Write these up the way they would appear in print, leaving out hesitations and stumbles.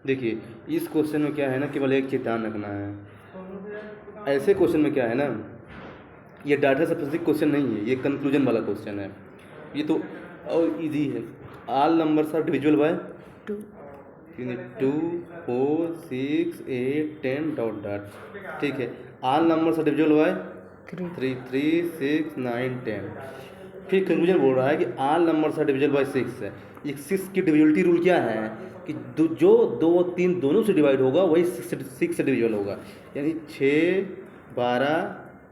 देखिए इस क्वेश्चन में क्या है ना, केवल एक चीज़ ध्यान रखना है। ऐसे क्वेश्चन में क्या है ना, ये डाटा स्पेसिफिक क्वेश्चन नहीं है, ये कंक्लूजन वाला क्वेश्चन है। ये तो और इजी है। All numbers are divisible by 2 2 4 6 8 10 dot dot. ठीक है, all numbers are divisible by 3 3 3 6 9 10। फिर कंक्लूजन बोल रहा है कि all numbers are divisible by 6 है। ये 6 की डिविजिबिलिटी रूल क्या है कि जो 2 3 दोनों से डिवाइड होगा वही 6 से डिविजिबल होगा। यानी 6 12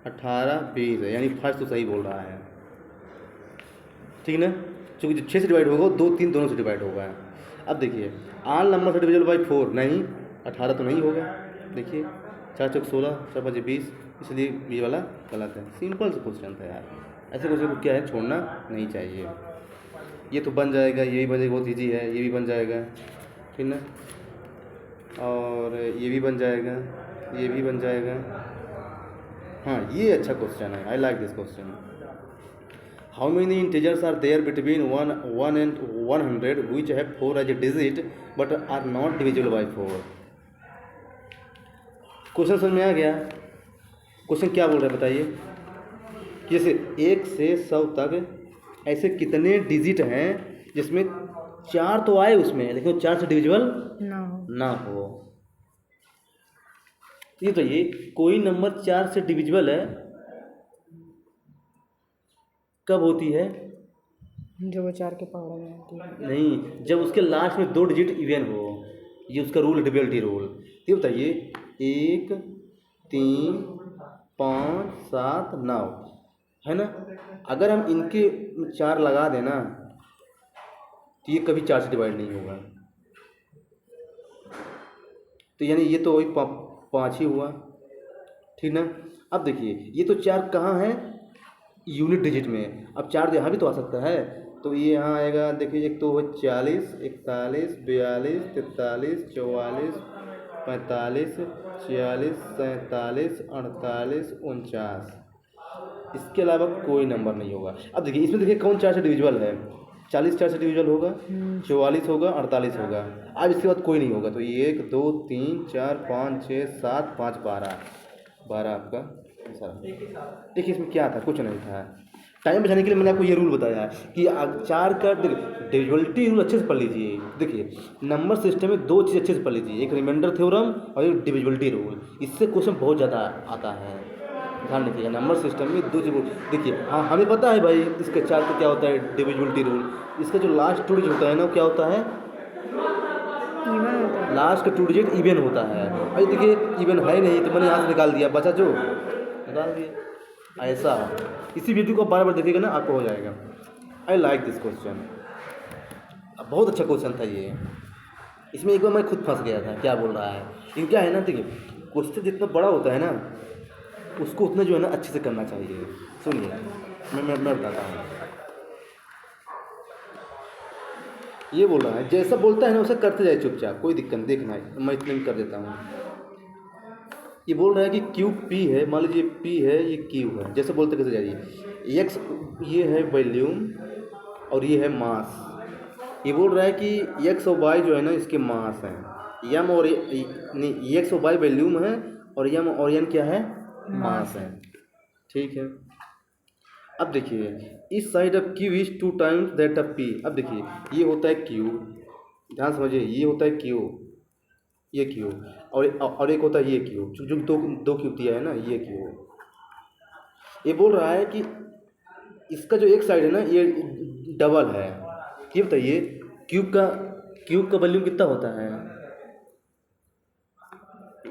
18 20 है, यानी फर्स्ट तो सही बोल रहा है। ठीक है ना, क्योंकि जो 6 से डिवाइड होगा 2 3 दोनों से डिवाइड होगा। अब देखिए ऑल नंबर से डिविजिबल बाई 4 नहीं, 18 तो नहीं होगा। देखिए 4 चौक 16, 4 5 20, इसलिए ये वाला गलत है। सिंपल से क्वेश्चन था यार, ऐसे क्वेश्चन को क्या है छोड़ना नहीं चाहिए। ये तो बन जाएगा, ये भी बन जाएगा, बहुत ईजी है, ये भी बन जाएगा। ठीक ना, और ये भी बन जाएगा, ये भी बन जाएगा। हाँ ये अच्छा क्वेश्चन है, I like this question. How many integers are there between 1 and 100 which have 4 as a digit but are not divisible by 4? Question समझ में आ गया? क्वेश्चन क्या बोल रहा है बताइए। जैसे 1 से 100 तक ऐसे कितने डिजिट हैं जिसमें 4 तो आए उसमें, लेकिन 4 से डिविजिबल ना हो। ये तो ये कोई नंबर 4 से डिविजिबल है कब होती है? जो वो 4 के पावर में आती है। नहीं, जब उसके लास्ट में 2 डिजिट इवन हो। ये उसका रूल, डिविजिबिलिटी रूल। ये बताइए 1 3 5 7 9 है ना, अगर हम इनके 4 लगा देना तो ये कभी 4 से डिवाइड नहीं होगा। तो यानी ये तो वही 5 ही हुआ। ठीक ना, अब देखिए ये तो 4 कहाँ है? यूनिट डिजिट में। अब 4 यहाँ भी तो आ सकता है, तो ये यहाँ आएगा। देखिए एक तो 40 41 42 43 44 45 46 47 48 49। इसके अलावा कोई नंबर नहीं होगा। अब देखिए इसमें देखिए कौन 4 से डिविजिबल है? 40 4 से डिविजिबल होगा, 44 होगा, 48 होगा। अब इसके बाद कोई नहीं होगा। तो 1 2 3 4 5 6 7 5 12 आपका आंसर। देखिए इसमें क्या था, कुछ नहीं था। टाइम बचाने के लिए मैंने आपको ये रूल बताया है कि 4 का डिविजिबिलिटी रूल अच्छे से पढ़ लीजिए। देखिए नंबर सिस्टम में 2 चीज़ अच्छे से पढ़ लीजिए, एक रिमाइंडर थ्योरम और एक डिविजिबिलिटी रूल। इससे क्वेश्चन बहुत ज़्यादा आता है, ध्यान रखिएगा। नंबर सिस्टम में 2 चीज़ देखिए। हाँ हमें पता है भाई इसके 4 का क्या होता है, डिविजिबिलिटी रूल। इसका जो लास्ट 2 डिजिट होता है ना, वो क्या होता है? लास्ट का 2 डिजिट इवन होता है। अरे देखिए इवन है नहीं तो मैंने यहाँ से निकाल दिया, बचा जो निकाल दिया। ऐसा इसी वीडियो को बार बार देखिएगा ना, आपको हो जाएगा। आई लाइक दिस क्वेश्चन, बहुत अच्छा क्वेश्चन था ये। इसमें एक बार मैं खुद फंस गया था, क्या बोल रहा है। लेकिन क्या है ना, देखिए क्वेश्चन जितना बड़ा होता है ना, उसको उतना जो है ना अच्छे से करना चाहिए। सुनिए मैं बताता हूँ। ये बोल रहा है जैसा बोलता है ना वैसा करते जाए चुपचाप, कोई दिक्कत नहीं। देखना है मैं इतने में कर देता हूँ। ये बोल रहा है कि क्यू पी है, मान लीजिए पी है, ये क्यू है। जैसे बोलते कैसे जाइए, एक्स ये है वॉल्यूम और ये है मास। ये बोल रहा है कि एक्स और वाई जो है ना इसके मास हैं, यम और नहीं, एक्स और वाई वॉल्यूम है और यम और एन क्या है? मास है। ठीक है, अब देखिए इस side of Q is 2 times that of P. अब देखिए ये होता है क्यू, ध्यान समझिए, ये होता है क्यू, ये क्यू, और एक होता है ये क्यू, जो दो क्यूब दिया है ना, ये क्यू। ये बोल रहा है कि इसका जो एक साइड है ना ये डबल है। ये बताइए क्यूब का वॉल्यूम कितना होता है?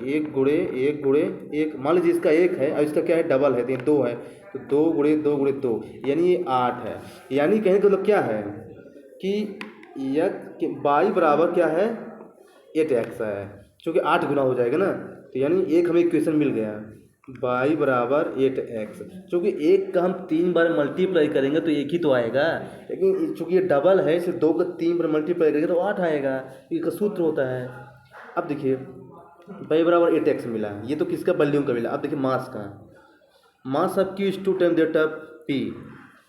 1 गुणे 1 गुणे 1। मान लीजिए इसका 1 है और इसका क्या है? डबल है, तो ये 2 है, तो 2 गुणे 2 गुणे 2 यानी ये 8 है। यानी कहने का मतलब क्या है कि वाई बराबर क्या है? 8x है, क्योंकि 8 गुना हो जाएगा ना। तो यानी एक हमें इक्वेशन मिल गया, वाई बराबर 8x। चूँकि 1 का हम 3 बार मल्टीप्लाई करेंगे तो 1 ही तो आएगा, लेकिन चूँकि ये डबल है इसे 2 का 3 बार मल्टीप्लाई करेंगे तो 8 आएगा। इसका सूत्र होता है। अब देखिए वाई बराबर 8x मिला, ये तो किसका? वॉल्यूम का मिला। अब देखिए मास का, mass of Q is 2 times that of P.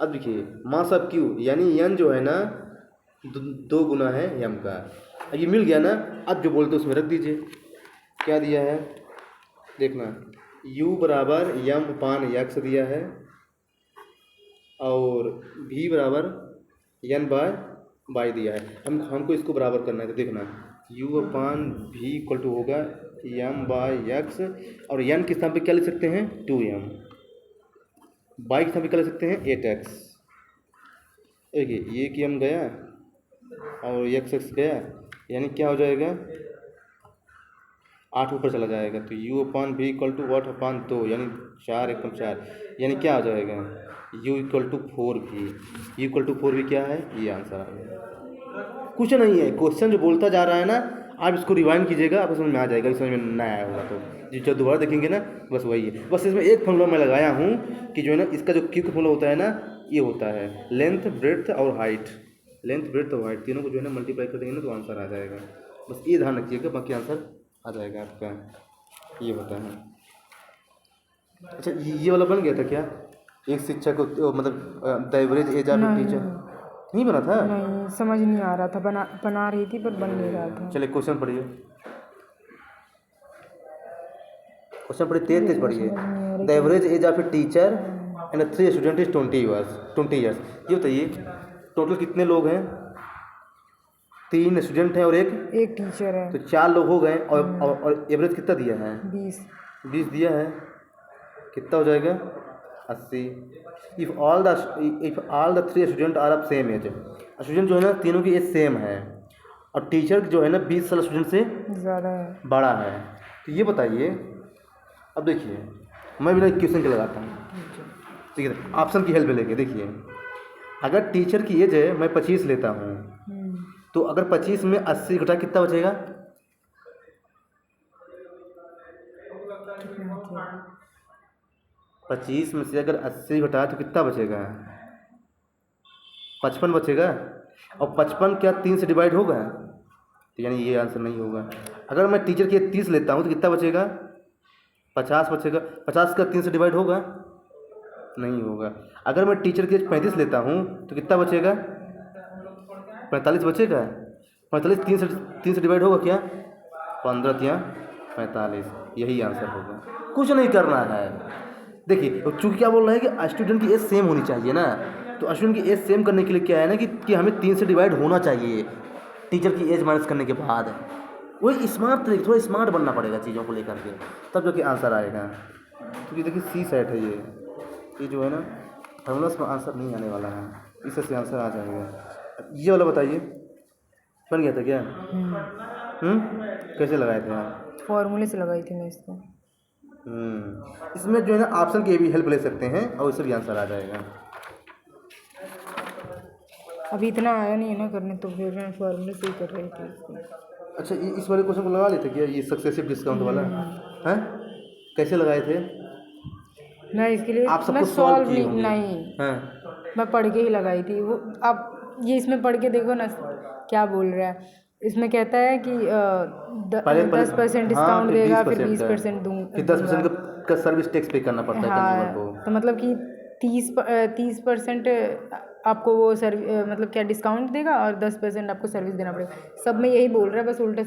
अब देखिए मास ऑफ क्यू यानी एन जो है ना 2 गुना है एम का। अब ये मिल गया ना, अब जो बोलते उसमें रख दीजिए। क्या दिया है देखना, u बराबर यम अपान यक्स दिया है और v बराबर n बाय बाई दिया है। हमको इसको बराबर करना है, तो देखना u upon v equal to होगा m बाय यक्स, और n के स्थान पे क्या लिख सकते हैं 2m, बाई के स्थान पे क्या लिख सकते हैं 8x। देखिए ये कि m गया और x गया, यानी क्या हो जाएगा 8 ऊपर चला जाएगा, तो u upon v equal to 8 upon 2 यानी 4 एकम 4, यानी क्या आ जाएगा u equal to 4v। u equal to 4v क्या है, ये आंसर आ गया। कुछ नहीं है, क्वेश्चन जो बोलता जा रहा है ना, आप इसको रिवाइंड कीजिएगा, आपको समझ में आ जाएगा। समझ में ना आया होगा तो जब दोबारा देखेंगे ना, बस वही है। बस इसमें एक फॉर्मूला मैं लगाया हूँ कि जो है ना, इसका जो क्यू का फॉर्मूला होता है ना, ये होता है लेंथ ब्रेड्थ और हाइट। लेंथ ब्रेड्थ और हाइट तीनों को जो है ना मल्टीप्लाई कर देंगे ना, तो आंसर आ जाएगा। बस ये ध्यान रखिएगा, बाकी आंसर आ जाएगा आपका। ये होता है। अच्छा ये वाला बन गया था क्या, एक शिक्षक को मतलब the average age of teacher नहीं बना था? नहीं, समझ नहीं आ रहा था, बना रही थी पर बन नहीं रहा था। चलिए क्वेश्चन पढ़िए, क्वेश्चन पढ़िए, तेज पढ़िए। The average age of a teacher and 3 student is 20 years. ये बताइए टोटल कितने लोग हैं? 3 स्टूडेंट हैं और एक टीचर है, तो 4 लोग हो गए। और एवरेज कितना दिया है? 20 दिया है। कितना हो जाएगा 80। If all the 3 student are of same age, student जो है ना तीनों की एज सेम है, और टीचर जो है ना 20 साल स्टूडेंट से ज़्यादा है, बड़ा है। तो ये बताइए, अब देखिए मैं बिना क्वेश्चन के लगाता हूँ, ठीक है, ऑप्शन की हेल्प लेके देखिए। अगर टीचर की एज है मैं 25 लेता हूँ, तो अगर 25 में 80 घटा कितना बचेगा? 25 में से अगर 80 घटा तो कितना बचेगा? 55 बचेगा। और 55 क्या 3 से डिवाइड होगा? तो यानी ये आंसर नहीं होगा। अगर मैं टीचर की 30 लेता हूँ तो कितना बचेगा? 50 बचेगा। 50 का 3 से डिवाइड होगा? नहीं होगा। अगर मैं टीचर की 35 लेता हूँ तो कितना बचेगा? 45 बचेगा। 45 3 से डिवाइड होगा क्या? 15 या 45, यही आंसर होगा। कुछ नहीं करना है। देखिए चूँकि क्या बोल रहे हैं कि स्टूडेंट की एज सेम होनी चाहिए ना, तो स्टूडेंट की एज सेम करने के लिए क्या है ना कि हमें 3 से डिवाइड होना चाहिए टीचर की एज माइनस करने के बाद। वही स्मार्ट तरीके, थोड़ा स्मार्ट बनना पड़ेगा चीज़ों को लेकर के, तब जो कि आंसर आएगा। क्योंकि देखिए सी सेट है ये जो है ना, फॉर्मूला में आंसर नहीं आने वाला है, इससे आंसर आ जाएगा। ये वाला बताइए, बन गया था क्या? कैसे लगाए थे आप? फॉर्मूले से लगाई थी मैं इसको। इसमें जो है ना ऑप्शन की भी हेल्प ले सकते हैं और इससे भी आंसर आ जाएगा। अभी इतना आया नहीं है ना करने, तो फिर मैं फॉर्मूले से ही कर रही थी इसको। अच्छा इस वाले क्वेश्चन को लगा लेते क्या, ये सक्सेसिव डिस्काउंट वाला है? कैसे लगाए थे? मैं इसके लिए आप सबको मैं सॉल्व किए नहीं, हाँ। मैं पढ़ के ही लगाई थी वो। अब ये इसमें पढ़ के देखो ना क्या बोल रहा है। इसमें कहता है कि 10% डिस्काउंट देगा, फिर 20% दूंगा, फिर 10% का सर्विस टैक्स पे करना पड़ता है कंज्यूमर को। तो मतलब कि 30% आपको वो मतलब क्या डिस्काउंट देगा और 10% आपको सर्विस देना पड़ेगा। सब में यही बोल रहा है, बस उल्टा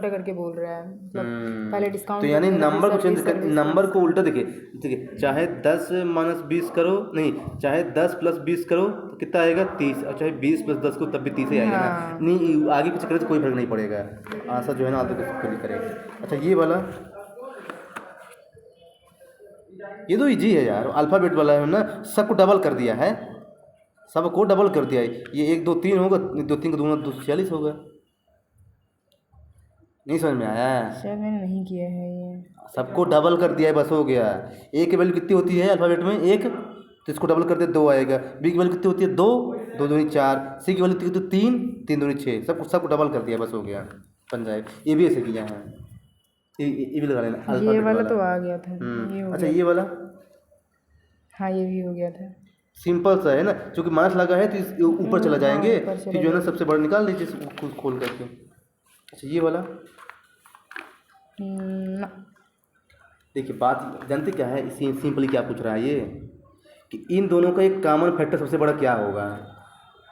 करके बोल रहा है। मतलब पहले डिस्काउंट, तो यानी नंबर को चेंज कर, नंबर को उल्टा देखिए चाहे 10 - 20 करो, नहीं चाहे 10 + 20 करो तो कितना आएगा 30, और चाहे 20 + 10 को तब भी 30 ही आएगा ना। नहीं आगे पीछे करे तो कोई फर्क नहीं पड़ेगा, आंसर जो है ना आगे कुछ करेगा। अच्छा ये वाला, ये तो इजी है यार, अल्फ़ाबेट वाला है ना, सबको डबल कर दिया है, सबको डबल कर दिया है। ये 1 2 3 होगा, 2 3 का 2 × 2 = 40 होगा। नहीं समझ में आया? शायद मैंने नहीं किया है ये। सबको डबल कर दिया है, बस हो गया। ए की वैल्यू कितनी होती है अल्फ़ाबेट में? 1, तो इसको डबल कर दे 2 आएगा। बी की वैल्यू कितनी होती है? 2, 2 दूनी 4। सी की वैल्यू कितनी होती है? 3, 3 दूनी 6। सबको डबल कर दिया, बस हो गया, बन जाए। ये भी ऐसे किया है, ये भी लगा लेना। ये वाला तो आ गया था। अच्छा ये वाला, हाँ ये भी हो गया था। सिंपल सा है ना, क्योंकि माइनस लगा है तो ऊपर चला जाएंगे, फिर जो है ना सबसे बड़ा निकाल लीजिए खुद खोल करके। अच्छा ये वाला देखिए, बात जानते क्या है, सिंपली क्या पूछ रहा है ये कि इन दोनों का एक कॉमन फैक्टर सबसे बड़ा क्या होगा।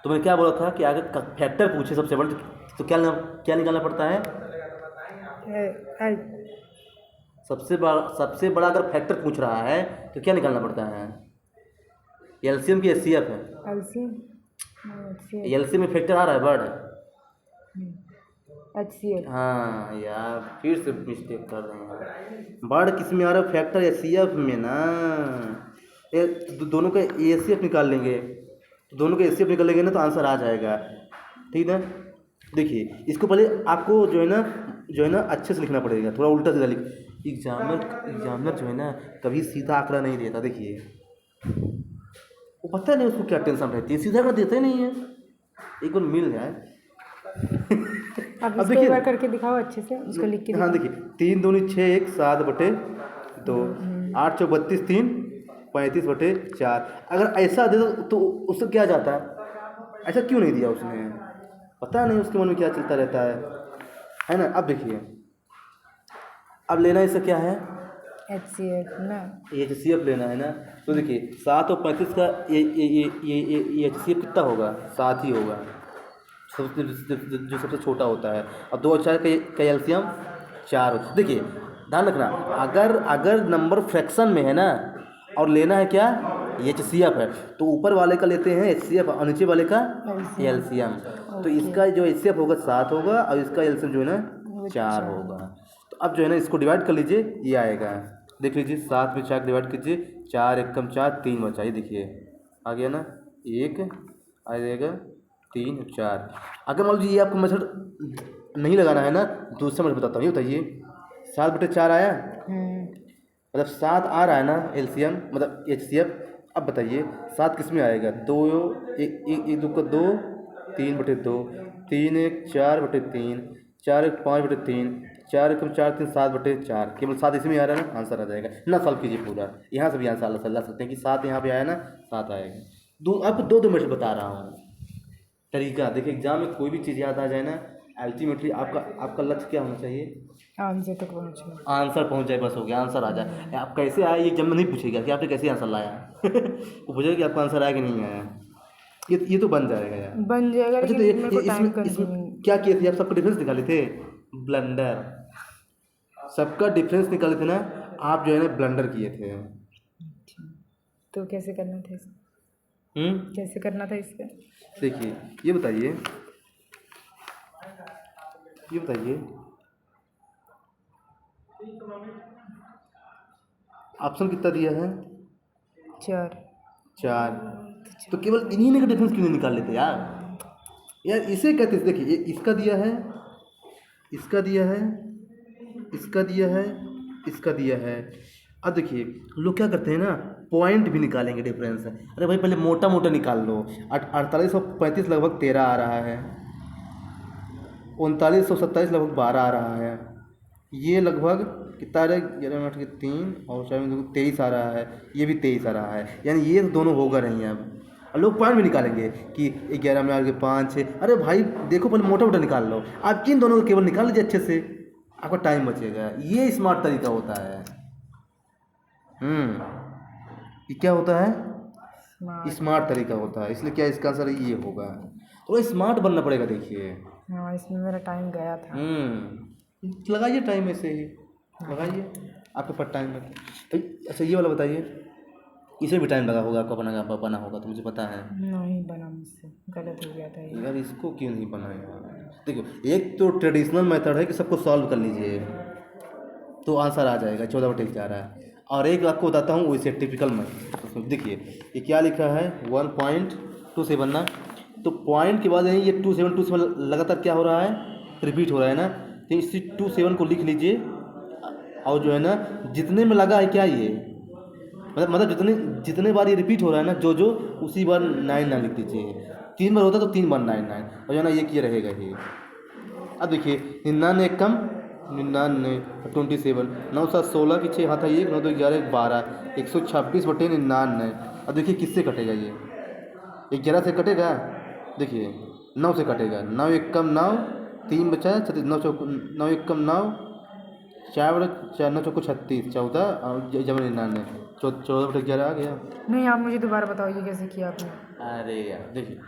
तो मैंने क्या बोला था कि अगर फैक्टर पूछे सबसे बड़ा तो क्या निकालना पड़ता है? सबसे बड़ा अगर फैक्टर पूछ रहा है तो क्या निकालना पड़ता है? एलसीएम की एचसीएफ है। एलसीएम में फैक्टर आ रहा है वर्ड। HCF। हाँ यार, फिर से मिस्टेक कर रहे हैं। वर्ड किस में आ रहा है? फैक्टर एचसीएफ में ना। दोनों का एचसीएफ निकाल लेंगे, दोनों का एचसीएफ निकाल लेंगे ना तो आंसर आ जाएगा। ठीक ना? देखिए इसको पहले आपको जो है ना अच्छे से लिखना पड़ेगा, थोड़ा उल्टा सीधा लिख। एग्जामिनर जो है ना कभी सीधा आंकड़ा नहीं देता। देखिए वो पता नहीं उसको क्या टेंशन रहती है, सीधा आंकड़ा देता ही नहीं है। एक बार मिल जाए। अब इसको एक बार करके दिखाओ अच्छे से, उसको लिख के। हाँ देखिए, 3 दूनी 6 1 7 बटे 2, 8 चौक 32 3 35 बटे 4। अगर ऐसा दे दो तो उससे क्या जाता है? ऐसा क्यों नहीं दिया उसने? पता नहीं उसके मन में क्या चलता रहता है ना। अब देखिए, अब लेना इससे क्या है? HCF ना, HCF लेना है ना। तो देखिए 7 और 35 का ये HCF कितना होगा? 7 ही होगा, जो सबसे छोटा होता है। और 2 और 4 का एलसीएम 4 होता है। देखिए ध्यान रखना, अगर नंबर फ्रैक्शन में है ना और लेना है क्या? HCF है, तो ऊपर वाले का लेते हैं HCF और नीचे वाले का एलसीएम। तो इसका जो HCF होगा 7 होगा और इसका एलसीएम जो है ना 4 होगा। तो अब जो है ना इसको डिवाइड कर लीजिए, ये आएगा। देख लीजिए 7 में 4 डिवाइड कीजिए, 4 1 कम 4 3 बचा। ये देखिए आ गया ना, 1 आ जाएगा 3 4। अगर मान लीजिए ये आपको मेथड नहीं लगाना है ना, दूसरा मैं बताता हूँ। ये बताइए 7 बटे 4 आया, मतलब 7 आ रहा है ना एलसीएम, मतलब HCF। अब बताइए 7 किस में आएगा? 2 1 2 का 2 3 बटे 2, 3 1 4 बटे 3, 4 1 5 बटे 3, 4 1 4 3 7 बटे 4। केवल 7 इसमें आ रहा है ना, आंसर आ जाएगा ना। सॉल्व कीजिए पूरा, यहाँ से भी आंसर ला सकते हैं कि 7 यहाँ पे आया ना, 7 आएगा। आपको 2 मिनट बता रहा हूँ तरीका। देखिए एग्जाम में कोई भी चीज़ याद आ जाए ना, अल्टीमेटली आपका लक्ष्य क्या होना चाहिए? आंसर तक पहुँचो, आंसर पहुंच जाए, बस हो गया, आंसर आ जाए। आप कैसे आए ये एग्जाम में नहीं पूछेगा कि आपने कैसे आंसर लाया वो पूछेगा कि आपका आंसर आया कि नहीं आया। ये तो बन जाएगा यार, बन जाएगा। अच्छा तो लेकिन मेरे को टाइम इसमें क्या किए थे आप? सबका डिफरेंस निकाले थे, ब्लंडर। सबका डिफरेंस निकाले थे ना आप, जो है ना ब्लंडर किए थे। तो कैसे करना था इसका? कैसे करना था इसका? देखिए ये बताइए ऑप्शन कितना दिया है? 4। तो केवल इन्हीं में का डिफरेंस क्यों नहीं निकाल लेते यार? इसे कहते हैं। देखिए इसका दिया है, इसका दिया है, इसका दिया है, इसका दिया है। अब देखिए लोग क्या करते हैं ना, पॉइंट भी निकालेंगे डिफरेंस। अरे भाई पहले मोटा मोटा निकाल लो। 4835 लगभग 13 आ रहा है, 3927 लगभग 12 आ रहा है, ये लगभग कितना आ रहा है? 11 8 के 3 और 4 में 23 आ रहा है, ये भी 23 आ रहा है। यानी ये दोनों होगा नहीं अब। और लोग पॉइंट भी निकालेंगे कि 11 में आ गए 5 6। अरे भाई देखो पहले मोटा मोटा निकाल लो। आप इन दोनों को केवल निकाल लीजिए अच्छे से, आपका टाइम बचेगा। ये स्मार्ट तरीका होता है। ये क्या होता है? स्मार्ट तरीका होता है। इसलिए क्या इसका आंसर ये होगा। तो स्मार्ट बनना पड़ेगा। देखिए हाँ, इसमें मेरा टाइम गया था। लगाइए टाइम, ऐसे ही लगाइए, आपके पास टाइम है। अच्छा ये वाला बताइए, इसे भी टाइम लगा होगा आपका बना होगा तो मुझे पता है। नहीं बना, मुझसे गलत हो गया था ये। यार इसको क्यों नहीं बना यार? देखो एक तो ट्रेडिशनल मेथड है कि सबको सॉल्व कर लीजिए तो आंसर आ जाएगा, 14 बटे 11 है। और एक आपको बताता हूँ वैसे टिपिकल मेथड। उसमें देखिए ये क्या लिखा है, 1.27 ना। तो पॉइंट के बाद यानी ये 27 लगातार क्या हो रहा है? रिपीट हो रहा है ना। तो इसी 27 को लिख लीजिए और जो है ना जितने में लगा है क्या ये, मतलब जितने बार ये रिपीट हो रहा है ना, जो उसी बार 9 लिख दीजिए। 3 बार होता है तो 3 बार 9 और जो है ना ये रहेगा ही। अब देखिए 99 कम 99 27, 9 7 16 की 6 हाथ है 1, 9 2 11 12, 126 बटे 99। अब देखिए किससे कटेगा ये? 11 से कटेगा। देखिए 9 से कटेगा, 9 1 कम 9, 3 बचा 36, 9 1 कम 9, 4 बटे 4 9 चौको 36, 14 और जमा 99, 14 बटे 11 आ गया। नहीं, आप मुझे दोबारा बताओ ये कैसे किया आपने? अरे यार देखिए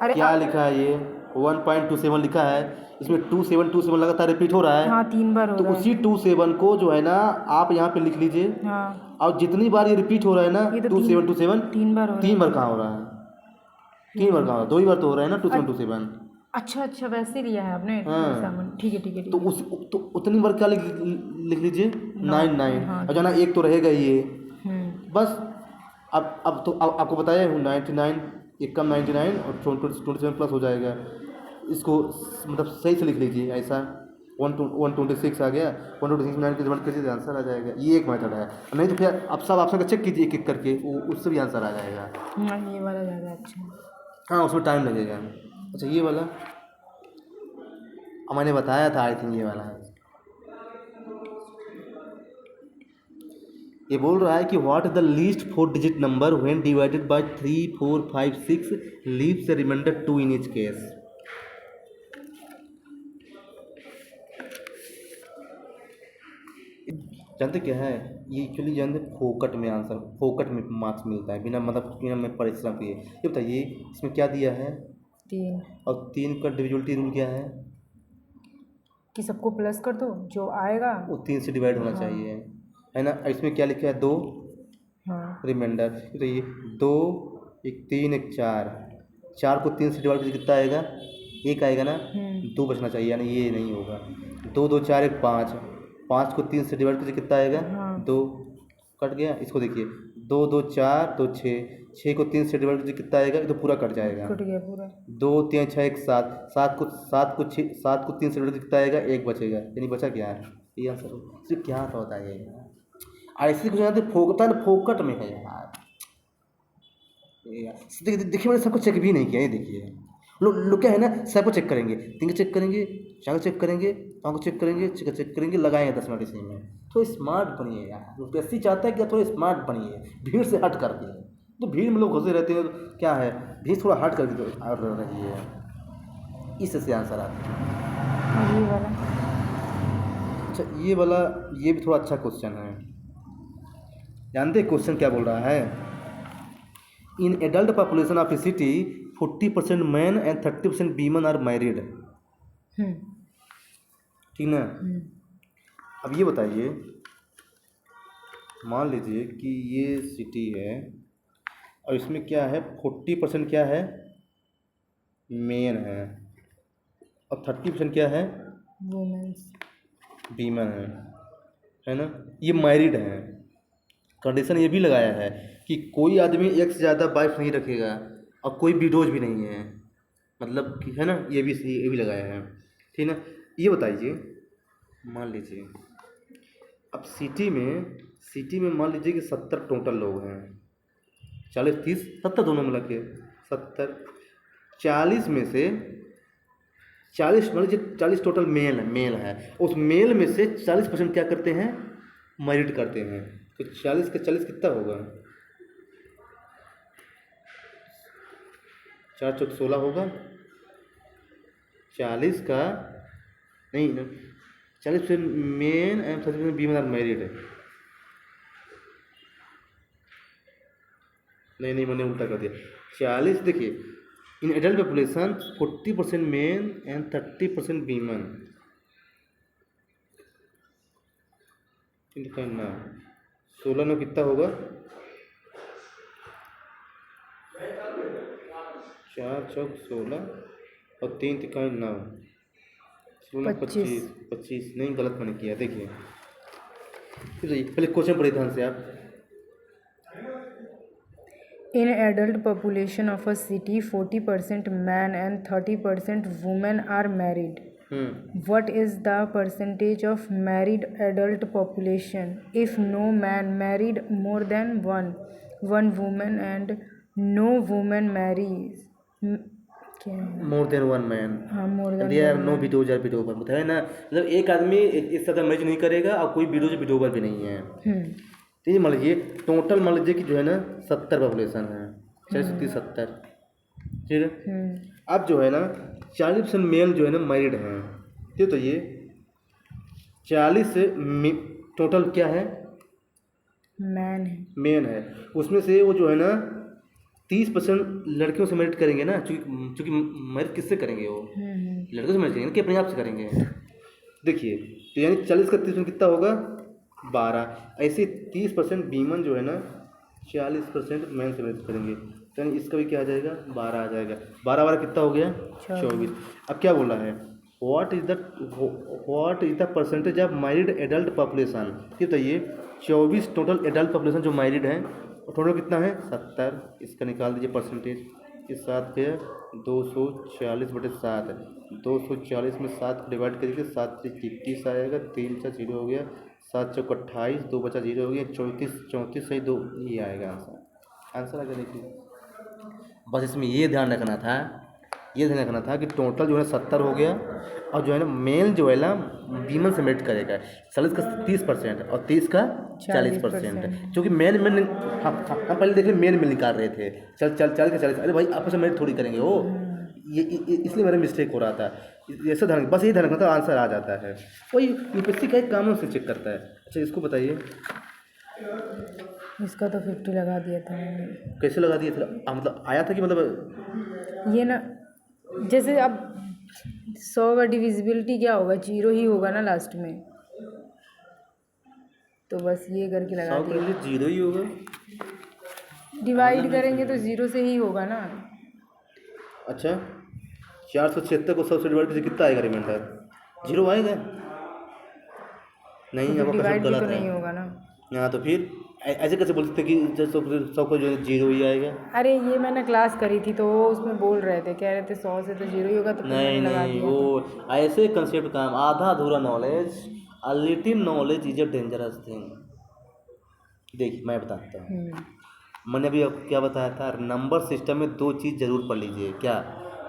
अरे क्या लिखा है ये, 1.27 लिखा है, इसमें 2727 लगातार रिपीट हो रहा है। हाँ 3 बार हो तो रहा है। उसी 27 को जो है ना आप यहाँ पे लिख लीजिए, हाँ और जितनी बार ये रिपीट हो रहा है ना ये तो 2727, 3 बार हो रहा 3 है। बार कहाँ हो रहा है, 3 बार कहाँ हो रहा है, 2 ही बार तो हो रहा है ना 2727। अच्छा अच्छा वैसे लिया है आपने। हाँ। ठीक है ठीक है ठीक तो है। उस तो उतनी बार क्या लिख लीजिए 99। हाँ। और जो है ना एक तो रहेगा ही ये, हम्म। बस। अब तो आपको बताया हूँ 99, एक कम 99 और 27 प्लस हो जाएगा। इसको मतलब सही से लिख लीजिए ऐसा। 126 आ गया, 126 में 9 की डिवाइड कीजिए, आंसर आ जाएगा। ये एक मेथड है, नहीं तो फिर आप सब ऑप्शन का चेक कीजिए एक एक करके, वो उससे भी आंसर आ जाएगा। ये वाला ज़्यादा अच्छा है। हाँ उसमें टाइम लगेगा। अच्छा ये वाला मैंने बताया था, आई थिंक ये वाला है। ये बोल रहा है कि what is the least 4 digit number when divided by 3 4 5 6 leaves the remainder 2 in each case. जानते क्या है ये, एक्चुअली जानते फोकट में आंसर, फोकट में मार्क्स मिलता है बिना मतलब बिना में परिश्रम किए। ये बताइए इसमें क्या दिया है 3 और 3 का डिविजिबिलिटी रूल क्या है कि सबको प्लस कर दो जो आएगा। वो 3 से डिवाइड होना चाहिए, है ना। इसमें क्या लिखा है 2 हाँ रिमाइंडर। तो ये 2 एक 3 एक 4, 4 को 3 से डिवाइड करके कितना आएगा, 1 आएगा ना। 2 बचना चाहिए, यानी ये नहीं होगा। 2 2 4 1 5, 5 को 3 से डिवाइड करके कितना आएगा, हाँ 2 कट गया। इसको देखिए 2 2 4 2 6, 6 को 3 से डिवाइड करके कितना आएगा, ये तो पूरा कट जाएगा। कट गया पूरा। 2 3 6 1 7, 7 को 3 से डिवाइड करके कितना आएगा, 1 बचेगा, यानी बचा क्या है, ये आंसर हो। इसमें क्या था बताइए यार, ऐसे कुछ जानते फोकता ना फोकट में है यार। देखिए मैंने सबको चेक भी नहीं किया, ये देखिए लोग क्या है ना सबको चेक करेंगे, 3 को चेक करेंगे, 4 को चेक करेंगे, 5 को चेक करेंगे, 6 को चेक करेंगे, लगाएंगे 10 मिनट इसी में। थोड़ा स्मार्ट बनिए यार, यूपीएससी चाहता है कि थोड़ा स्मार्ट बनिए, भीड़ से हट करके। तो भीड़ में लोग घुसे रहते हैं, तो क्या है भीड़ थोड़ा हट करके तो और रही है, इससे आंसर आता है। और ये वाला अच्छा ये वाला, ये भी थोड़ा अच्छा क्वेश्चन है। जानते क्वेश्चन क्या बोल रहा है, in adult population of a city 40% man and 30% women are married. ठीक ना। अब ये बताइए, मान लीजिए कि ये सिटी है और इसमें क्या है 40% क्या है मेन है और 30% क्या है वुमेन्स। वीमेन है ना। ये मैरिड है। कंडीशन ये भी लगाया है कि कोई आदमी एक से ज़्यादा वाइफ नहीं रखेगा और कोई विडोज भी नहीं है, मतलब कि है ना, ये भी लगाया है। ठीक ना। ये बताइए, मान लीजिए अब सिटी में मान लीजिए कि 70 टोटल लोग हैं, 40 30 70 दोनों मिला के 70, 40 में से 40 मान लीजिए 40 टोटल मेल है, उस मेल में से 40% क्या करते हैं मैरिड करते हैं। तो 40 का 40 कितना होगा, 4 चौक 16 होगा। 40 का नहीं, 40% men and 30% women are married है। नहीं मैंने उल्टा कर दिया। 40 देखिए, in adult population 40% men and 30% women. ना 16 में कितना होगा, 4 चौक 16 और 3 तिकाई 9, 16 25 नहीं गलत मैंने किया। देखिए पहले क्वेश्चन पढ़िए ध्यान से आप। In adult population of a city, 40% men and 30% women are married. What is the percentage of married adult population if no man married more than one woman and no woman marries? क्या है? More than one man. हाँ more than there are one no man. Widows are widower, बताया है ना, मतलब एक आदमी एक साथ मैरिज नहीं करेगा और कोई विडोज विडोवर भी नहीं है। तो ये मान लीजिए टोटल मान लीजिए कि जो है ना 70 पॉपुलेशन है, 40 70, ठीक है। अब जो है ना 40% मेल जो है ना मैरिड हैं, ठीक। तो ये 40 से टोटल क्या है मैन है, मेन है, उसमें से वो जो है ना 30% लड़कियों से मेरिट करेंगे ना, चूँकि मेरिट किससे करेंगे वो, लड़कों से मेरिट करेंगे कि अपने आप से करेंगे। देखिए तो यानी 40 का 30% कितना होगा, 12। ऐसे 30% वीमन जो है ना 40% मैन से मेरिट करेंगे, तो यानी इसका भी क्या आ जाएगा, 12 आ जाएगा। 12 कितना हो गया, 24। अब क्या बोला है, what is the percentage of married adult population, ये बताइए। 24 टोटल एडल्ट पॉपुलेशन जो मैरिड है, और टोटल कितना है, 70। इसका निकाल दीजिए परसेंटेज। इस 7 के 240/7 है, 240 में 7 को डिवाइड करिए, 7 से 21 आएगा, 3 से 0 हो गया, 7 चौक 28, 2 बचा 0 हो गया, 34 सही 2, ये आएगा आंसर आ गया। देखिए बस इसमें ये ध्यान रखना था कि टोटल जो है 70 हो गया, और जो है ना मेल जो है ना वीमन से मेरिट करेगा 40 का 30% और 30 का 40%, क्योंकि मेल में हम पहले देख रहे मेल में निकाल रहे थे, 40 का 40। अरे भाई आपस में मेरिट थोड़ी करेंगे वो, ये इसलिए मेरा मिस्टेक हो रहा था। ऐसा ध्यान, बस यही ध्यान रखना था, आंसर आ जाता है। वही यूपीएससी का एक काम से चेक करता है। अच्छा इसको बताइए, इसका तो 50 लगा दिया था मैंने। कैसे लगा दिया था, मतलब आया था कि मतलब ये ना जैसे अब 100 का डिविजिबिलिटी क्या होगा, 0 ही होगा ना लास्ट में, तो बस ये करके लगा 100 दिया। के लिए 0 ही होगा, डिवाइड करेंगे तो 0 से ही होगा ना। अच्छा 476 को 100 से डिवाइड कीजिए, कितना आएगा रिमाइंडर, 0 आएगा, नहीं तो आपका डिवाइड कंसेप्ट भी गलत तो है। नहीं होगा ना। हाँ तो फिर ऐसे कैसे बोल सकते कि 100 को जो है 0 ही आएगा। अरे ये मैंने क्लास करी थी तो वो उसमें बोल रहे थे, कह रहे थे 100 से तो 0 ही होगा, तो फिर मैंने लगा नहीं दिया। वो ऐसे कंसेप्ट काम, आधा अधूरा knowledge, a little knowledge is a dangerous thing. देखिए मैं बताता हूँ, मैंने अभी आपको क्या बताया था, नंबर सिस्टम में 2 चीज़ जरूर पढ़ लीजिए, क्या,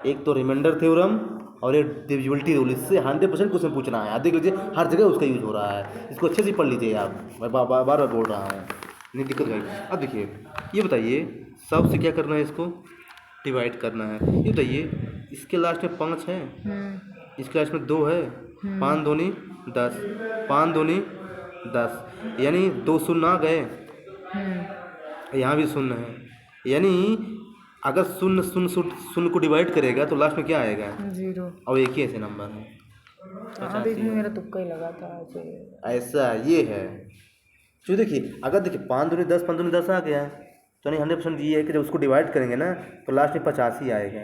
एक तो रिमाइंडर थ्योरम और एक डिविजिबिलिटी रूल। इससे 100% क्वेश्चन पूछना है, आप देख लीजिए हर जगह उसका यूज हो रहा है, इसको अच्छे से पढ़ लीजिए आप, मैं बार बार बोल रहा हूँ, नहीं दिक्कत भाई। अब देखिए ये बताइए, सबसे क्या करना है, इसको डिवाइड करना है। ये बताइए इसके लास्ट में 5 है, इसके लास्ट में 2 है, 5 दूनी 10, 5 दूनी 10, यानी 2 शून्य आ गए, यहाँ भी शून्य है, यानी अगर शून्य को डिवाइड करेगा तो लास्ट में क्या आएगा, 0। और एक ही ऐसे नंबर है। हाँ तो इसमें मेरा तुक्का ही लगा था ऐसा ये है, तो देखिए अगर देखिए 5 दूनी 10, 5 दूनी 10 आ गया, तो नहीं 100% ये है कि जब उसको डिवाइड करेंगे ना तो लास्ट में 85 आएगा,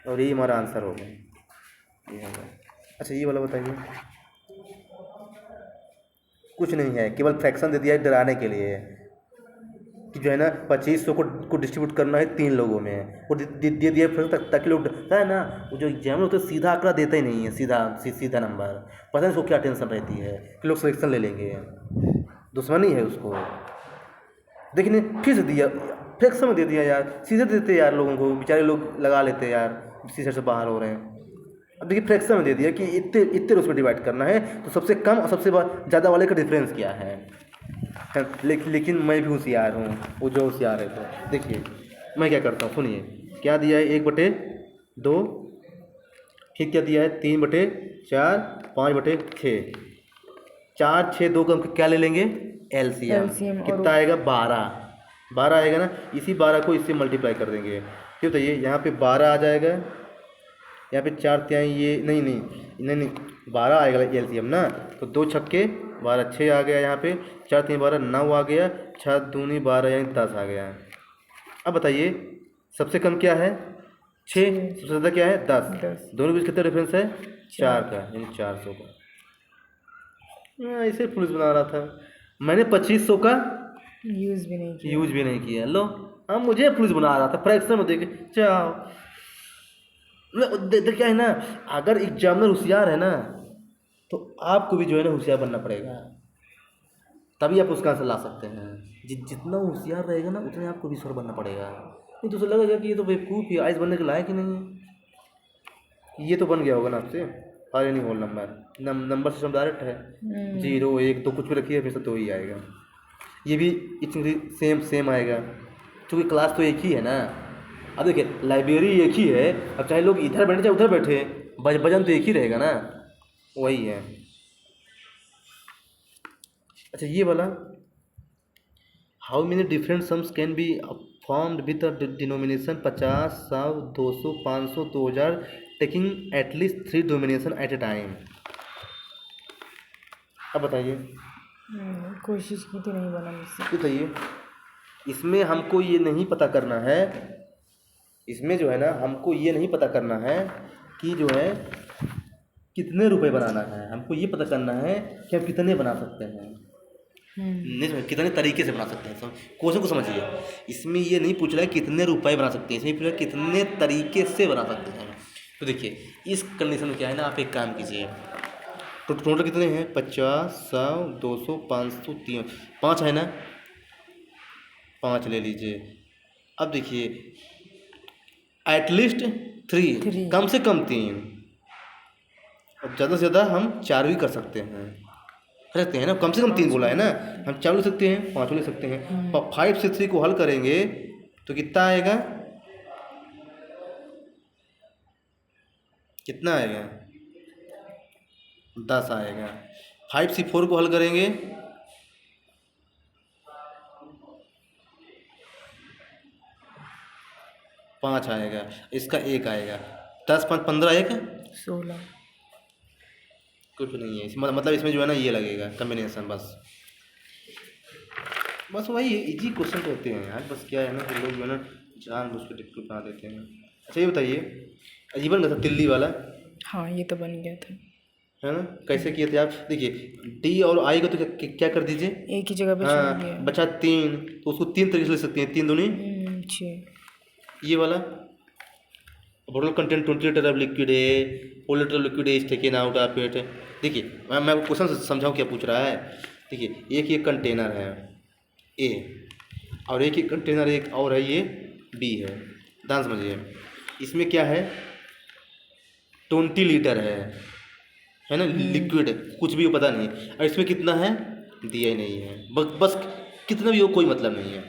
और यही हमारा आंसर होगा, ये होगा। अच्छा ये वाला बताइए, कुछ नहीं है, केवल फ्रैक्शन दे दिया है डराने के लिए, कि जो है ना 2500 को डिस्ट्रीब्यूट करना है 3 लोगों में, वो दे दिया फिर ताकि लोग है ना, वो जो एग्जाम होता है सीधा आंकड़ा देता ही नहीं है, सीधा नंबर, पता नहीं उसको क्या टेंशन रहती है कि लोग सिलेक्शन ले लेंगे, दुश्मनी है उसको। देखिए फिर से दिया, फ्रैक्शन में दे दिया यार, सीधे देते यार, लोगों को बेचारे लोग लगा लेते यार, सीधे से बाहर हो रहे हैं। अब देखिए फ्रैक्शन में दे दिया कि इतने उसमें डिवाइड करना है, तो सबसे कम और सबसे ज़्यादा वाले का डिफरेंस क्या है। लेकिन मैं भी होशियार हूँ, वो जो होशियार है, तो देखिए मैं क्या करता हूँ, सुनिए क्या दिया है, 1/2, फिर क्या दिया है 3/4, 5/6, 4 6 2 का क्या ले लेंगे, एलसीएम, कितना आएगा, 12 आएगा ना, इसी 12 को इससे मल्टीप्लाई कर देंगे, फिर बताइए यहाँ पे 12 आ जाएगा, यहाँ पे 4 तिहाई ये नहीं 12 आएगा एलसीएम ना, तो 2 छक्के 12, 6 आ गया, यहाँ पे 4 3 12 9 आ गया, 6 दूनी 12 यानी 10 आ गया। अब बताइए सबसे कम क्या है, 6, सबसे ज़्यादा क्या है, 10, दोनों के बीच कितना डिफरेंस है, 4 का, यानी 400 का। ऐसे पुलिस बना रहा था, मैंने 2500 का यूज़ भी नहीं किया, लो हाँ मुझे पुलिस बना रहा था, फ्रैक्शन में देखे चाओ। क्या है ना, अगर एग्जामिनर होशियार है ना तो आपको भी जो है ना होशियार बनना पड़ेगा, तभी आप उसका आंसर ला सकते हैं। जितना होशियार रहेगा ना उतने आपको भी बनना पड़ेगा, नहीं तो उसे लगेगा कि ये तो बेवकूफ़ ही, आइस बनने के लायक ही नहीं है। ये तो बन गया होगा ना आपसे, फायर नहीं होल नंबर सिस्टम डायरेक्ट है, 0 1 2 कुछ भी रखिए हमेशा 2 ही आएगा। ये भी सेम आएगा, क्योंकि क्लास तो एक ही है ना। अब देखिए लाइब्रेरी एक ही है, अब चाहे लोग इधर बैठे चाहे उधर बैठे, वजन तो एक ही रहेगा ना, वही है। अच्छा ये वाला, how many different sums can be formed with denomination 50, 100, 200, 500, 2000, taking at least 3 domination at a time. अब बताइए, कोशिश की थी, नहीं बना मुझसे। बताइए, इसमें हमको ये नहीं पता करना है, इसमें जो है ना हमको ये नहीं पता करना है कि जो है कितने रुपए बनाना है, हमको ये पता करना है कि हम कितने बना सकते हैं, नहीं समझ कितने तरीके से बना सकते हैं। क्वेश्चन को समझिए, इसमें ये नहीं पूछ रहा है कितने रुपए बना सकते हैं, इसमें पूछ रहा है कितने तरीके से बना सकते हैं। तो देखिए इस कंडीशन में क्या है ना, आप एक काम कीजिए, तो टोटल कितने हैं, 50, 100, 200, 500, 3, 5 है ना, 5 ले लीजिए। अब देखिए एटलीस्ट 3, कम से कम 3, अब ज़्यादा से ज़्यादा हम 4 भी कर सकते हैं ना, कम से कम 3 बोला है ना, हम 4 ले सकते हैं, 5 ले सकते हैं। 5 से 3 को हल करेंगे तो कितना आएगा, कितना आएगा, 10 आएगा। 5 से 4 को हल करेंगे 5 आएगा, इसका 1 आएगा, 10, 5, 15, 1, 16। कुछ नहीं है मतलब इसमें जो है ना ये लगेगा कम्बिनेशन, बस वही इजी क्वेश्चन होते हैं यार, बस क्या है ना कि लोग जो है ना जानबूझ के डिफिकल्ट बना देते हैं। अच्छा ये बताइए, अजीबन का था तिल्ली वाला, हाँ ये तो बन गया था, है ना, कैसे किए थे आप, देखिए डी और आई को तो क्या कर दीजिए, एक ही जगह पे छोड़ दिया। बचा 3, तो उसको 3 तरीके से ले सकते हैं, 3 दूनी 6। ये वाला bottle content 20 litre of liquid है, 4 litre liquid is taken out of it. देखिए मैं क्वेश्चन से समझाऊँ क्या पूछ रहा है। देखिए एक ये कंटेनर है ए, और एक ही कंटेनर एक और है ये बी है, ध्यान समझिए, इसमें क्या है 20 लीटर है ना लिक्विड, कुछ भी पता नहीं, और इसमें कितना है दिया ही नहीं है, बस कितना भी हो कोई मतलब नहीं है।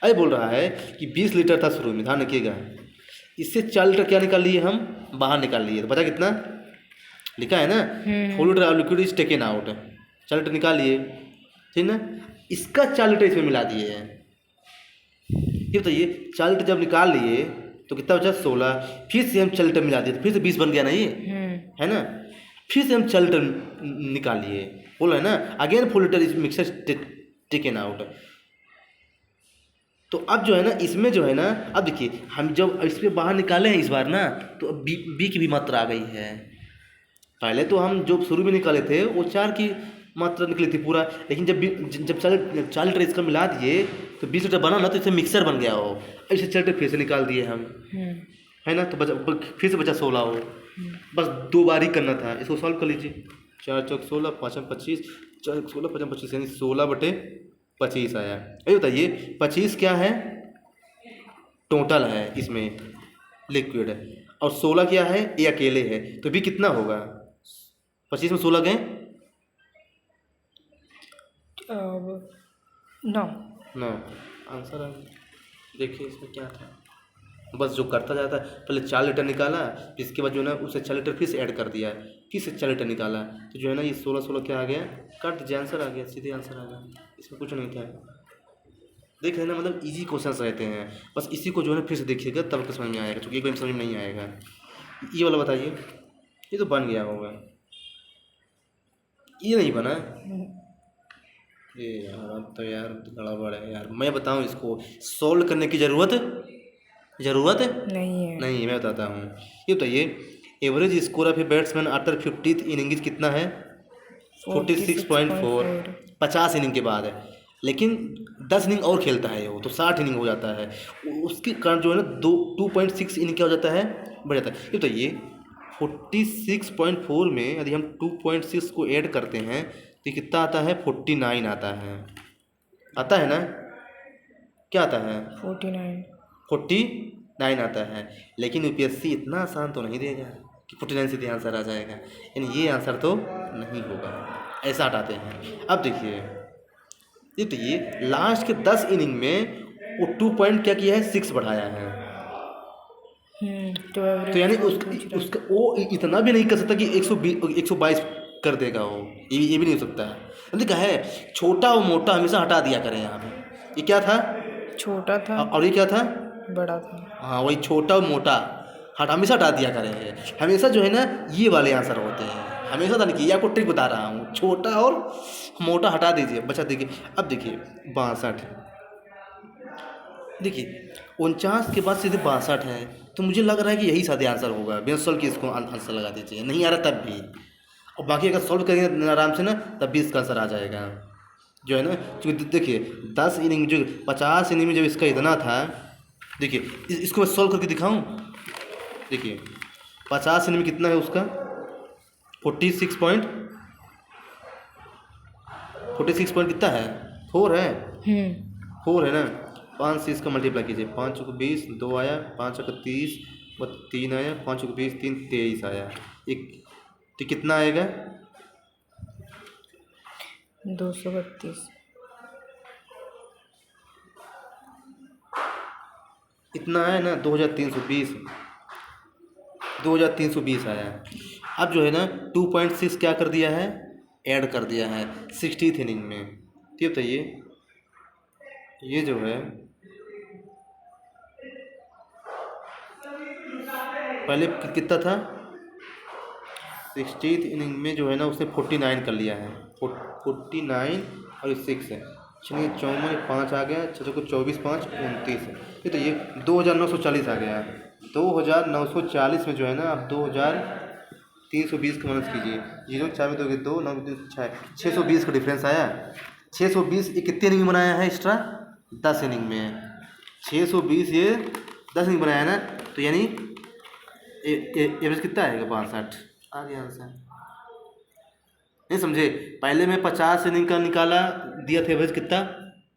अरे बोल रहा है कि 20 लीटर था शुरू में, ध्यान रखिएगा, इससे 4 लीटर क्या निकाल लिए हम, बाहर निकाल लिए, तो पता कितना लिखा है ना, 4 litre of liquid is taken out, 4 litre निकाल लिए, ठीक ना, इसका 4 लीटर इसमें मिला दिए हैं। ये बताइए 4 लीटर जब निकाल लिए तो कितना बचा 16, फिर से हम 4 लीटर मिला दिए तो फिर से 20 बन गया ना ये, है ना, फिर से हम 4 लीटर निकाल लिए, बोला है ना, again 4 litre is mixer taken out. तो अब जो है ना इसमें जो है ना, अब देखिए हम जब इसमें बाहर निकाले हैं इस बार ना, तो अब बी की भी मात्रा आ गई है। पहले तो हम जो शुरू में निकाले थे वो 4 की मात्रा निकली थी पूरा, लेकिन जब 4 लीटर इसका मिला दिए तो 20 लीटर बना ना, तो इसे मिक्सर बन गया हो, ऐसे 4 लीटर फिर से निकाल दिए हम, है ना, तो बचा फिर से बचा 16 हो, बस 2 बार ही करना था। इसको सॉल्व कर लीजिए, 4 चौक 16, 5 25, 4 16, 5 25, यानी 16/25 आया। ये बताइए 25 क्या है, टोटल है इसमें लिक्विड, और 16 क्या है, ये अकेले है, तो भी कितना होगा, 25 में 16 गए 9 आंसर आ गया। देखिए इसमें क्या था, बस जो करता जाता है, पहले 4 लीटर निकाला, इसके बाद जो है ना उसे 4 लीटर फिर से ऐड कर दिया, फिर से 4 लीटर निकाला, तो जो है ना ये 16 क्या आ गया, काट दीजिए, आंसर आ गया, सीधे आंसर आ गया, इसमें कुछ नहीं था। देख रहे ना, मतलब इजी क्वेश्चन रहते हैं, बस इसी को जो है ना फिर से देखिएगा तब तो समझ में आएगा, क्योंकि एक बार समझ में नहीं आएगा। ये वाला बताइए, ये तो बन गया होगा, ये नहीं बना, ये यार अब तो यार गड़बड़ है यार, मैं बताऊँ इसको सॉल्व करने की ज़रूरत नहीं है, नहीं, मैं बताता हूँ। ये बताइए average score of a batsman after 50th innings कितना है, 46.4, 50 इनिंग के बाद है, लेकिन 10 इनिंग और खेलता है वो, तो 60 इनिंग हो जाता है, उसके कारण जो है ना 2.6 इनिंग क्या हो जाता है, बढ़ जाता है। ये बताइए 46.4 में यदि हम 2.6 को ऐड करते हैं तो कितना आता है, 49 आता है ना, क्या आता है 49 आता है, लेकिन यूपीएससी इतना आसान तो नहीं देगा कि 49 सीधे आंसर आ जाएगा, यानी ये आंसर तो नहीं होगा, ऐसा हटाते हैं। अब देखिए ये तो ये लास्ट के 10 इनिंग में वो 2 पॉइंट क्या किया है, 6 बढ़ाया है, तो यानी उसका वो इतना भी नहीं कर सकता कि 122 कर देगा वो, ये भी नहीं हो सकता है। देखा है छोटा और मोटा हमेशा हटा दिया करें यहाँ पे, ये क्या था छोटा था, और ये क्या था? बड़ा था। हाँ, वही छोटा और मोटा हमेशा हटा दिया करें। हमेशा जो है ना ये वाले आंसर होते हैं, हमेशा था नहीं, ये आपको ट्रिक बता रहा हूँ, छोटा और मोटा हटा दीजिए बच्चा। देखिए अब देखिए 62, देखिए 49 के बाद सीधे 62 है, तो मुझे लग रहा है कि यही सादे आंसर होगा। बिना सॉल्व किए इसको आंसर लगा दीजिए, नहीं आ रहा तब भी, और बाकी अगर सॉल्व करेंगे आराम से ना तब भी इसका आंसर आ जाएगा जो है ना। क्योंकि देखिए 10 इनिंग जो 50 इनिंग में जब इसका इतना था, देखिए इसको मैं सॉल्व करके दिखाऊं। देखिए 50 इनिंग में कितना है उसका 46 पॉइंट, 46 पॉइंट कितना है 4 है, 4 है ना। 5 से इसका मल्टीप्लाई कीजिए, 5 को 20, 2 आया, 5 को 30, 3 आया, 5 को 20, 3 23 आया, एक तो कितना आएगा 232। इतना है ना 2320, 2320 आया। अब जो है ना 2.6 क्या कर दिया है, ऐड कर दिया है 60th इनिंग में। तो ये बताइए ये जो है पहले कितना था 60th इनिंग में जो है ना उसने 49 कर लिया है, 49 और 6 है, चलिए 54, 5 आ गया, 6 को 24, 5 29 है। ये तो ये 2940 आ गया, 2940 में जो है ना आप 2320 का माइनस कीजिए, 0 4 में दोगे 2, 9 में 6, 620 का डिफरेंस आया। 620 ये कितने इनिंग बनाया है एक्स्ट्रा 10 इनिंग में, 620 ये 10 इनिंग बनाया ना, तो यानी एवरेज कितना आएगा 62 आ गया आंसर। नहीं समझे, पहले मैं 50 इनिंग का निकाला, दिया था एवरेज कितना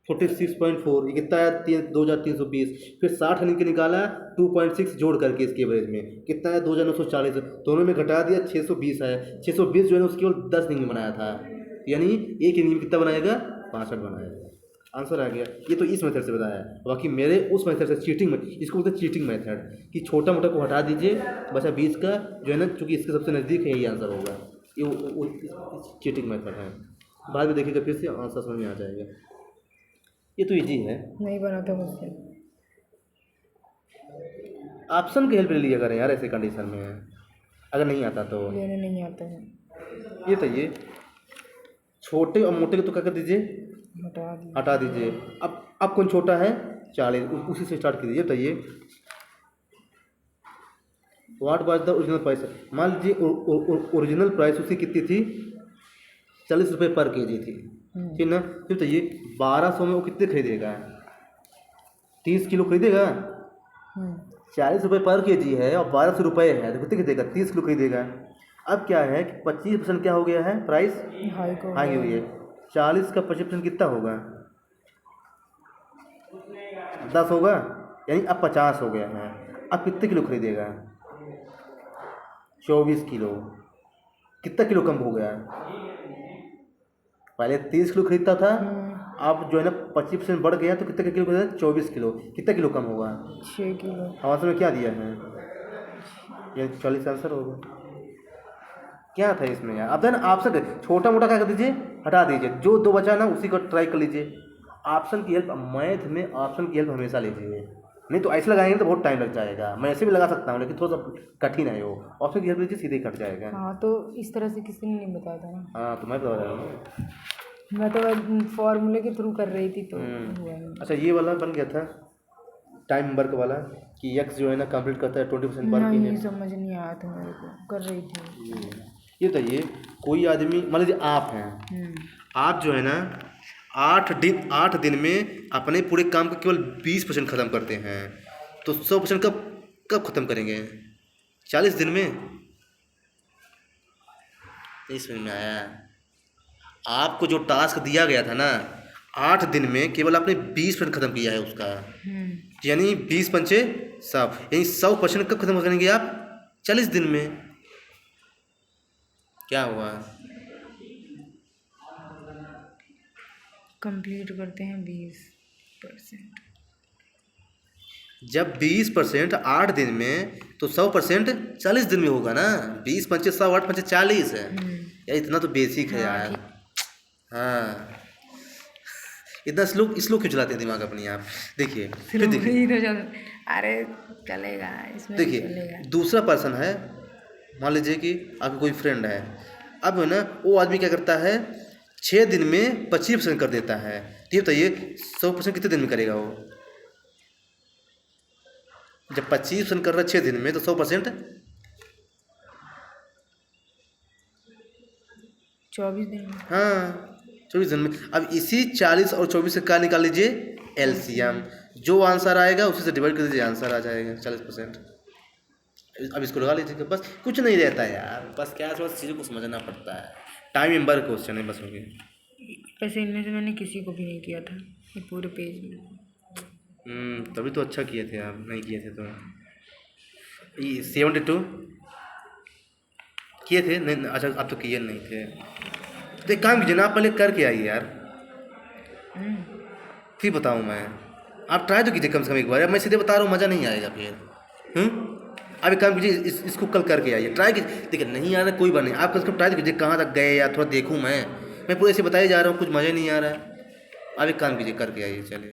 46.4, ये कितना आया 2320, फिर 60 इनिंग के निकाला 2.6 जोड़ करके इसके एवरेज में कितना आया 2940, दोनों में घटा दिया 620 आया। 620 जो है ना उसके केवल 10 इनिंग में बनाया था, यानी एक इनिंग में कितना बनाएगा 62 बनाएगा, आंसर आ गया। ये तो इस मेथड से बताया है, बाकी मेरे उस मेथड से चीटिंग में, इसको बोलते हैं चीटिंग मेथड, कि छोटा मोटा को हटा दीजिए बचा बीच का जो है ना, चूँकि इसके सबसे नज़दीक है यही आंसर होगा, ये वो चीटिंग मेथड है। बाद में देखिएगा फिर से आंसर समझ में आ जाएगा। ये तो इजी है, नहीं बना था मुझसे। ऑप्शन की हेल्प ले लिया करें यार ऐसे कंडीशन में, अगर नहीं आता तो। लेने नहीं आता है, ये तो ये छोटे और मोटे को तो क्या कर दीजिए हटा दीजिए। अब कौन छोटा है 40, उसी से स्टार्ट कीजिए। तो ये what was the original price, मान लीजिए ओरिजिनल प्राइस उसकी कितनी थी 40 रुपये पर केजी थी, ठीक ना। फिर तो ये 1200 में वो कितने खरीदेगा 30 किलो खरीदेगा, 40 रुपये पर केजी है और 1200 रुपये है तो कितने खरीदेगा 30 किलो खरीदेगा। अब क्या है कि 25% क्या हो गया है प्राइस हाई हुई है, 40 का 25% कितना होगा 10 होगा, यानी अब 50 हो गया है। अब कितने किलो खरीदेगा 24 किलो, कितना किलो कम हो गया, पहले 30 किलो खरीदता था, अब जो है ना 25% बढ़ गया तो कितना किलो खरीदा 24 किलो, कितना किलो कम होगा 6 किलो। आंसर में क्या दिया है ये 40 आंसर होगा। क्या था इसमें यार, अब ना ऑप्शन छोटा मोटा क्या कर दीजिए हटा दीजिए, जो दो बचा ना उसी को ट्राई कर लीजिए। ऑप्शन की हेल्प मैथ में ऑप्शन की हेल्प हमेशा लीजिए, नहीं तो ऐसे लगाएंगे तो बहुत टाइम लग जाएगा। मैं ऐसे भी लगा सकता हूँ लेकिन थोड़ा सा कठिन है वो, ऑप्शन की हेल्प लीजिए सीधे कट जाएगा। हाँ तो इस तरह से किसी ने नहीं बताया था ना। हाँ तो मैं बता रहा हूँ, मैं तो फॉर्मूले के थ्रू कर रही थी तो हुआ नहीं। अच्छा ये वाला बन गया था टाइम वर्क वाला कि एक्स जो है ना कंप्लीट करता है 20% वर्क नहीं इन। समझ नहीं आया था मेरे को, कर रही थी। ये बताइए कोई आदमी मान लीजिए आप हैं, आप जो है ना 8 दिन में अपने पूरे काम का केवल 20% ख़त्म करते हैं, तो 100% कब ख़त्म करेंगे 40 दिन में। नहीं समझ में आया, आपको जो टास्क दिया गया था ना 8 दिन में केवल आपने 20% ख़त्म किया है उसका, यानी 20 पंचे 100, यानी 100% कब ख़त्म करेंगे आप 40 दिन में। क्या हुआ कंप्लीट करते हैं 20%, जब 20% 8 दिन में तो 100% 40 दिन में होगा ना, 20 पंचे 100, 8 पंचे 40 है यार, इतना तो बेसिक है यार। हाँ इतना स्लो क्यों चलाते हैं दिमाग अपनी आप? देखिए फिर देखिए, ही तो चल। अरे चलेगा, इसमें भी देखिए चलेगा। दूसरा पर्सन है, मान लीजिए कि आपका कोई फ्रेंड है, अब है ना वो आदमी क्या करता है, 6 दिन में 25% कर देता है। तो ये बताइए 100% कितने दिन में करेगा वो? जब 25% कर रहा है 6 दिन में, तो 100% 24 दिन में। हाँ 24 दिन में। अब इसी 40 और 24 से क्या निकाल लीजिए, एलसीएम। जो आंसर आएगा उसी से डिवाइड कर दीजिए, आंसर आ जाएगा 40%। अब इसको लगा लीजिए, बस कुछ नहीं रहता है यार, बस क्या थोड़ा चीज़ों को समझना पड़ता है। टाइम मेंबर क्वेश्चन है बस हो गया। वैसे इनमें से मैंने किसी को भी नहीं किया था ये पूरे पेज में। तभी तो अच्छा किए थे आप, नहीं किए थे तो ये 72 किए थे नहीं? अच्छा आप तो किए नहीं थे, तो एक काम कीजिए ना, आप पहले करके आइए यार, फिर बताऊँ मैं। आप ट्राई तो कीजिए कम से कम एक बार, अब मैं सीधे बता रहा हूँ, मज़ा नहीं आएगा फिर। आप एक काम कीजिए, इसको कल करके आइए, ट्राई कीजिए। देखिए नहीं आ रहा कोई बात नहीं, आप कल ट्राई तो कीजिए, कहाँ तक गए या थोड़ा देखूँ मैं पूरे ऐसे बताए जा रहा हूँ, कुछ मज़ा नहीं आ रहा है। आप एक काम कीजिए, करके आइए, चलिए।